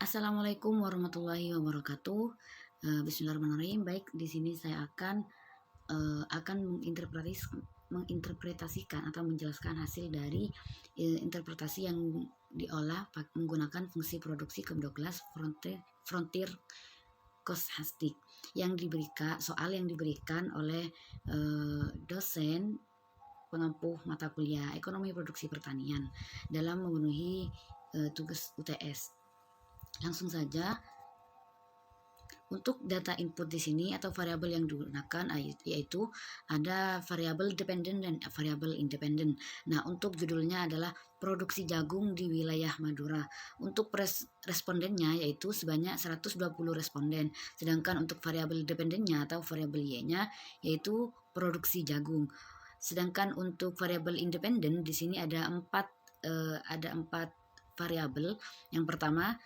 Assalamualaikum warahmatullahi wabarakatuh. Bismillahirrahmanirrahim. Baik, di sini saya akan menginterpretasikan atau menjelaskan hasil dari interpretasi yang diolah menggunakan fungsi produksi kelas frontier stochastic yang diberikan oleh dosen pengampu mata kuliah Ekonomi Produksi Pertanian dalam memenuhi tugas UTS. Langsung saja, untuk data input di sini atau variabel yang digunakan yaitu ada variabel dependent dan variabel independent. Nah, untuk judulnya adalah produksi jagung di wilayah Madura. Untuk respondennya yaitu sebanyak 120 responden. Sedangkan untuk variabel dependentnya atau variabel Y-nya yaitu produksi jagung. Sedangkan untuk variabel independen di sini ada empat variabel. Yang pertama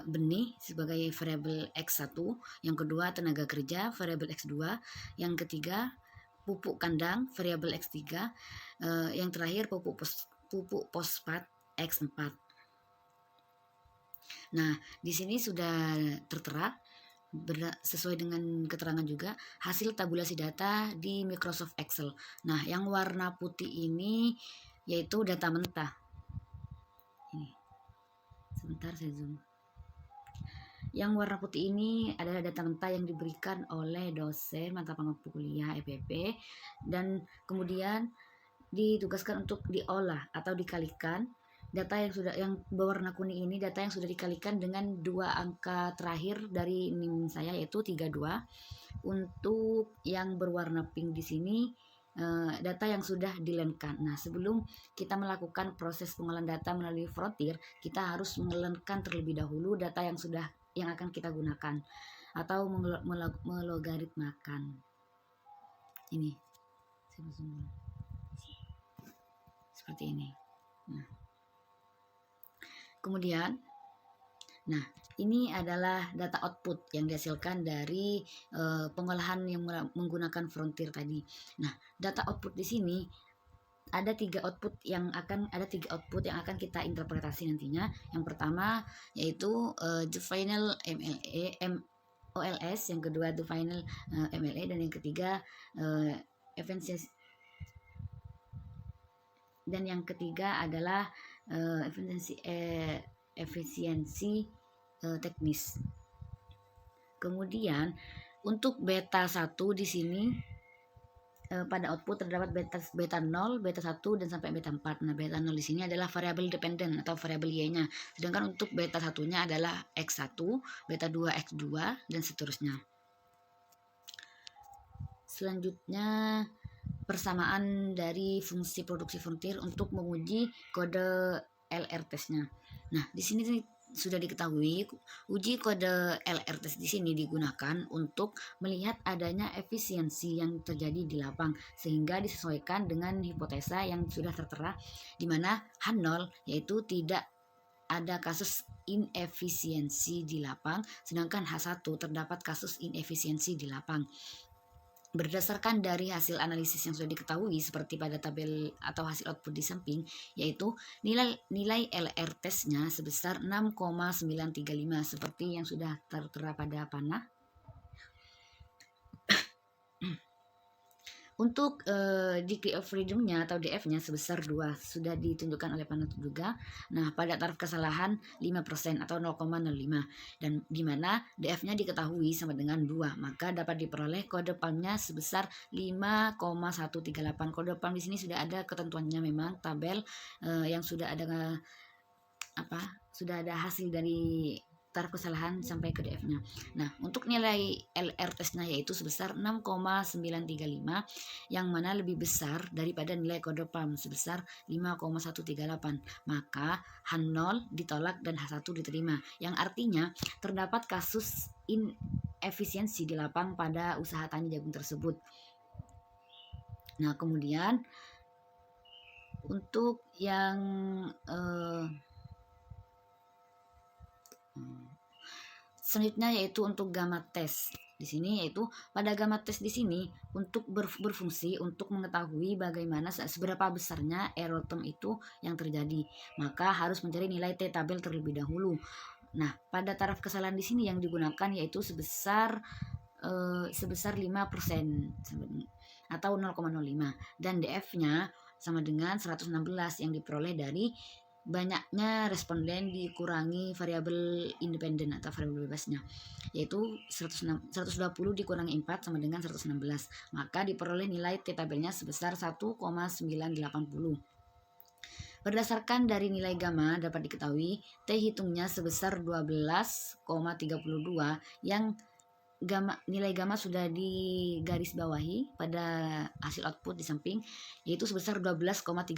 benih sebagai variabel X1, yang kedua tenaga kerja variabel X2, yang ketiga pupuk kandang variabel X3, yang terakhir pupuk fosfat X4. Nah, di sini sudah tertera sesuai dengan keterangan juga hasil tabulasi data di Microsoft Excel. Nah, yang warna putih ini yaitu data mentah. Ini. Sebentar saya zoom. Yang warna putih ini adalah data mentah yang diberikan oleh dosen mata pengampu kuliah EPP dan kemudian ditugaskan untuk diolah atau dikalikan. Data yang berwarna kuning ini data yang sudah dikalikan dengan dua angka terakhir dari NIM saya yaitu 32. Untuk yang berwarna pink di sini data yang sudah dilenkan. Nah, sebelum kita melakukan proses pengolahan data melalui Frontier, kita harus mengelenkan terlebih dahulu data yang akan kita gunakan atau melogaritmakan. Ini seperti ini. Kemudian, ini adalah data output yang dihasilkan dari pengolahan yang menggunakan Frontier tadi. Nah, data output di sini ada tiga output yang akan kita interpretasi nantinya. Yang pertama yaitu the final OLS, yang kedua the final MLA, dan yang ketiga efisiensi, dan yang ketiga adalah efisiensi teknis. Kemudian untuk beta 1 di sini pada output terdapat beta 0, beta 1 dan sampai beta 4. Nah, beta 0 di sini adalah variabel dependent atau variabel Y-nya. Sedangkan untuk beta 1-nya adalah X1, beta 2 X2 dan seterusnya. Selanjutnya persamaan dari fungsi produksi Frontier untuk menguji kode LR testnya. Nah, di sini sudah diketahui uji kode LR test di sini digunakan untuk melihat adanya efisiensi yang terjadi di lapang sehingga disesuaikan dengan hipotesa yang sudah tertera, di mana H0 yaitu tidak ada kasus inefisiensi di lapang, sedangkan H1 terdapat kasus inefisiensi di lapang. Berdasarkan dari hasil analisis yang sudah diketahui seperti pada tabel atau hasil output di samping, yaitu nilai LR testnya sebesar 6,935 seperti yang sudah tertera pada panah. Untuk degree of freedom-nya atau DF-nya sebesar 2 sudah ditunjukkan oleh panah juga. Nah, pada taraf kesalahan 5% atau 0,05, dan di mana DF-nya diketahui sama dengan 2, maka dapat diperoleh kode PALM-nya sebesar 5,138. Kode PALM di sini sudah ada ketentuannya, memang tabel yang sudah ada hasil dari taraf kesalahan sampai ke DF-nya. Nah, untuk nilai LR testnya yaitu sebesar 6,935, yang mana lebih besar daripada nilai kode PALM sebesar 5,138. Maka H0 ditolak dan H1 diterima, yang artinya terdapat kasus inefisiensi di lapang pada usaha tani jagung tersebut. Nah, kemudian untuk yang selanjutnya yaitu untuk gamma test. Di sini yaitu pada gamma test di sini untuk berfungsi untuk mengetahui bagaimana seberapa besarnya error term itu yang terjadi, maka harus mencari nilai T tabel terlebih dahulu. Nah, pada taraf kesalahan di sini yang digunakan yaitu sebesar 5% atau 0,05, dan DF-nya sama dengan 116 yang diperoleh dari banyaknya responden dikurangi variabel independen atau variabel bebasnya, yaitu 120 dikurangi 4 sama dengan 116, maka diperoleh nilai T tabelnya sebesar 1,980. Berdasarkan dari nilai gamma dapat diketahui T hitungnya sebesar 12,32 yang nilai gamma sudah digaris bawahi pada hasil output di samping, yaitu sebesar 12,32,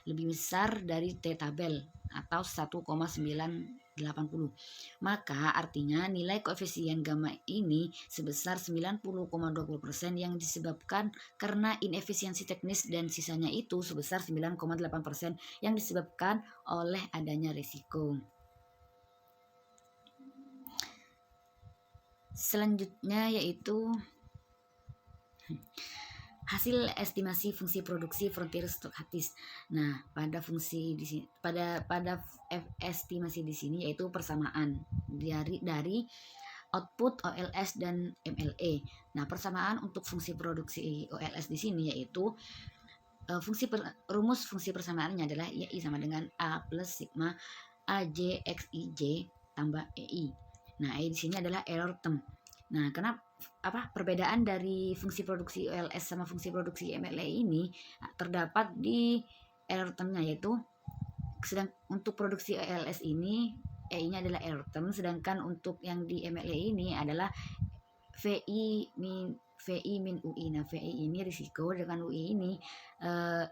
lebih besar dari T tabel atau 1,980. Maka artinya nilai koefisien gamma ini sebesar 90,20% yang disebabkan karena inefisiensi teknis, dan sisanya itu sebesar 9,8% yang disebabkan oleh adanya risiko. Selanjutnya yaitu hasil estimasi fungsi produksi frontier stokastis. Nah, pada fungsi di sini, pada estimasi di sini yaitu persamaan dari output OLS dan MLE. Nah, persamaan untuk fungsi produksi OLS di sini yaitu rumus fungsi persamaannya adalah YI sama dengan A plus sigma AJ XIJ tambah EI. Nah, di sini adalah error term. Nah, kenapa perbedaan dari fungsi produksi OLS sama fungsi produksi MLE ini terdapat di error termnya, yaitu untuk produksi OLS ini EI-nya adalah error term, sedangkan untuk yang di MLE ini adalah VI min UI. Nah, VI ini risiko, dengan UI ini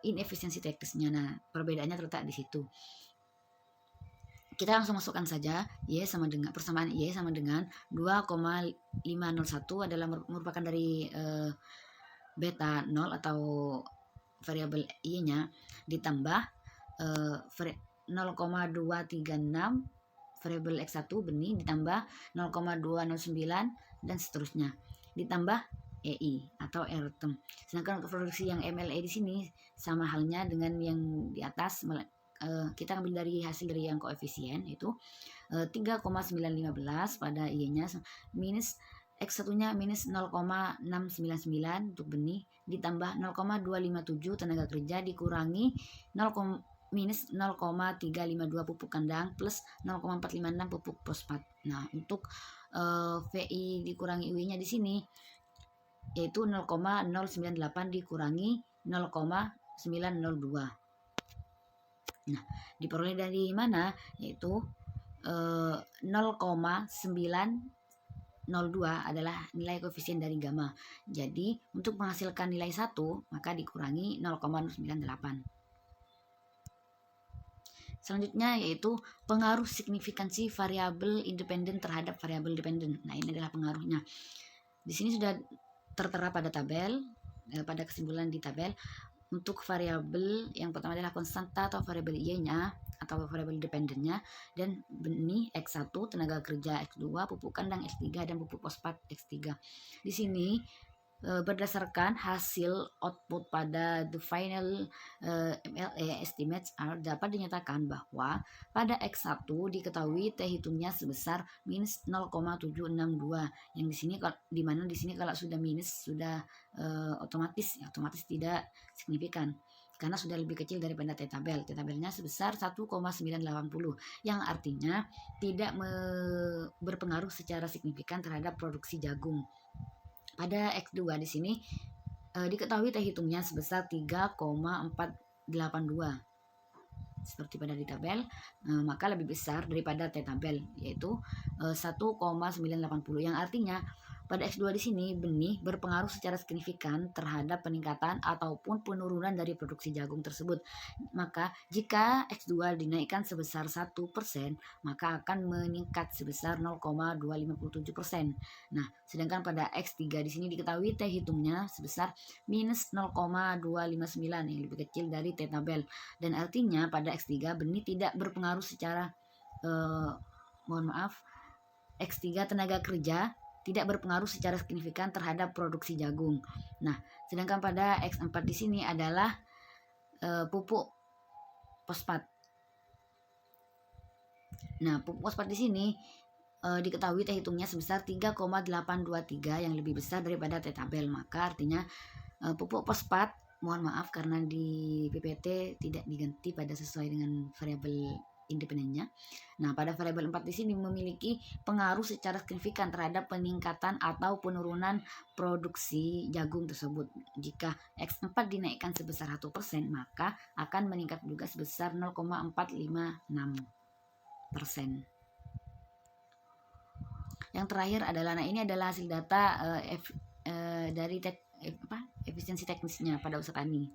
inefisiensi teknisnya. Nah, perbedaannya terletak di situ. Kita langsung masukkan saja Y sama dengan persamaan Y sama dengan 2,501 adalah merupakan dari beta 0 atau variabel Y-nya ditambah 0,236 variabel X1 benih ditambah 0,209 dan seterusnya ditambah EI atau error term. Sedangkan untuk produksi yang MLE di sini sama halnya dengan yang di atas, kita ambil dari hasil dari yang koefisien itu 3,915 pada Y-nya minus X1-nya minus 0,699 untuk benih ditambah 0,257 tenaga kerja dikurangi minus 0,352 pupuk kandang plus 0,456 pupuk fosfat. Nah, untuk VI dikurangi UI-nya di sini yaitu 0,098 dikurangi 0,902. Nah, diperoleh dari mana? Yaitu 0,902 adalah nilai koefisien dari gamma. Jadi, untuk menghasilkan nilai 1, maka dikurangi 0,098. Selanjutnya yaitu pengaruh signifikansi variabel independen terhadap variabel dependen. Nah, ini adalah pengaruhnya. Di sini sudah tertera pada tabel, pada kesimpulan di tabel. Untuk variabel yang pertama adalah konstanta atau variabel Y-nya atau variabel dependennya, dan benih X1, tenaga kerja X2, pupuk kandang X3, dan pupuk fosfat X3. Di sini berdasarkan hasil output pada the final MLE estimates are, dapat dinyatakan bahwa pada X1 diketahui T hitungnya sebesar minus 0,762, yang di sini dimana di sini kalau sudah minus sudah otomatis tidak signifikan karena sudah lebih kecil daripada T tabel. T tabelnya sebesar 1,980 yang artinya tidak berpengaruh secara signifikan terhadap produksi jagung. Pada X2 di sini diketahui T hitungnya sebesar 3,482 seperti pada di tabel, maka lebih besar daripada T tabel yaitu 1,980, yang artinya pada X2 di sini benih berpengaruh secara signifikan terhadap peningkatan ataupun penurunan dari produksi jagung tersebut. Maka jika X2 dinaikkan sebesar 1%, maka akan meningkat sebesar 0,257%. Nah, sedangkan pada X3 di sini diketahui T hitungnya sebesar minus 0,259 yang lebih kecil dari T tabel, dan artinya pada X3 benih tidak berpengaruh secara X3 tenaga kerja tidak berpengaruh secara signifikan terhadap produksi jagung. Nah, sedangkan pada X4 di sini adalah pupuk fosfat. Nah, pupuk fosfat di sini diketahui teh hitungnya sebesar 3,823 yang lebih besar daripada teh tabel. Maka artinya pupuk fosfat, mohon maaf karena di PPT tidak diganti pada sesuai dengan variabel independennya. Nah, pada variabel 4 di sini memiliki pengaruh secara signifikan terhadap peningkatan atau penurunan produksi jagung tersebut. Jika X4 dinaikkan sebesar 1%, maka akan meningkat juga sebesar 0,456%. Yang terakhir adalah, nah ini adalah hasil data dari efisiensi teknisnya pada usaha tani.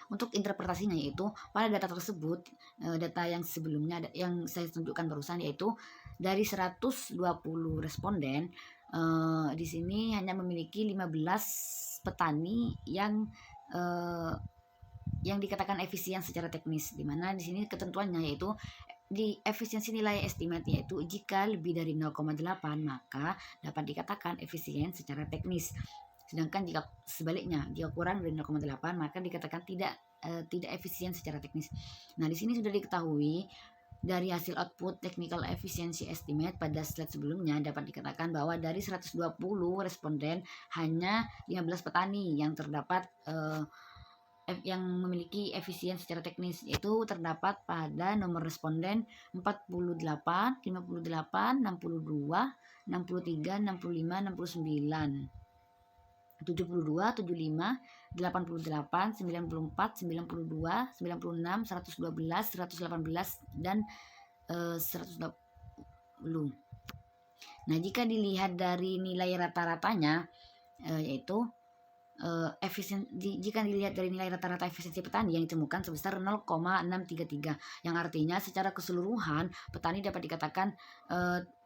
Untuk interpretasinya yaitu pada data tersebut, data yang sebelumnya yang saya tunjukkan barusan, yaitu dari 120 responden, di sini hanya memiliki 15 petani yang dikatakan efisien secara teknis, di mana di sini ketentuannya yaitu di efisiensi nilai estimate, yaitu jika lebih dari 0,8 maka dapat dikatakan efisien secara teknis. Sedangkan jika sebaliknya, jika kurang dari 0,8 maka dikatakan tidak efisien secara teknis. Nah, di sini sudah diketahui dari hasil output technical efficiency estimate pada slide sebelumnya, dapat dikatakan bahwa dari 120 responden hanya 15 petani yang terdapat yang memiliki efisien secara teknis, yaitu terdapat pada nomor responden 48, 58, 62, 63, 65, 69, 72, 75, 88, 94, 92, 96, 112, 118, dan 120. Nah, jika dilihat dari nilai rata-ratanya, yaitu jika dilihat dari nilai rata-rata efisiensi petani yang ditemukan sebesar 0,633, yang artinya secara keseluruhan petani dapat dikatakan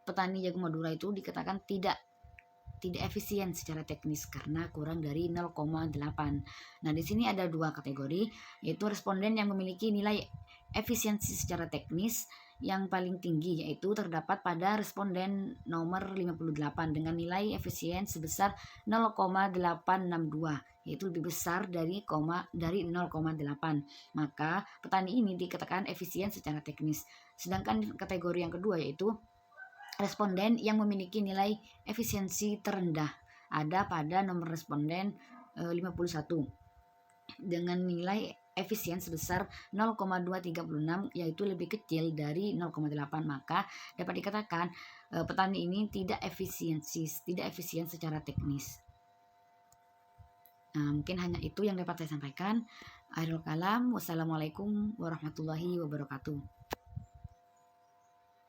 petani jagung Madura itu dikatakan tidak efisien secara teknis karena kurang dari 0,8. Nah, di sini ada dua kategori, yaitu responden yang memiliki nilai efisiensi secara teknis yang paling tinggi, yaitu terdapat pada responden nomor 58 dengan nilai efisien sebesar 0,862, yaitu lebih besar dari 0,8. Maka petani ini dikatakan efisien secara teknis. Sedangkan kategori yang kedua yaitu responden yang memiliki nilai efisiensi terendah ada pada nomor responden 51 dengan nilai efisien sebesar 0,236, yaitu lebih kecil dari 0,8, maka dapat dikatakan petani ini tidak efisien secara teknis. Nah, mungkin hanya itu yang dapat saya sampaikan. Akhirul kalam, wassalamualaikum warahmatullahi wabarakatuh.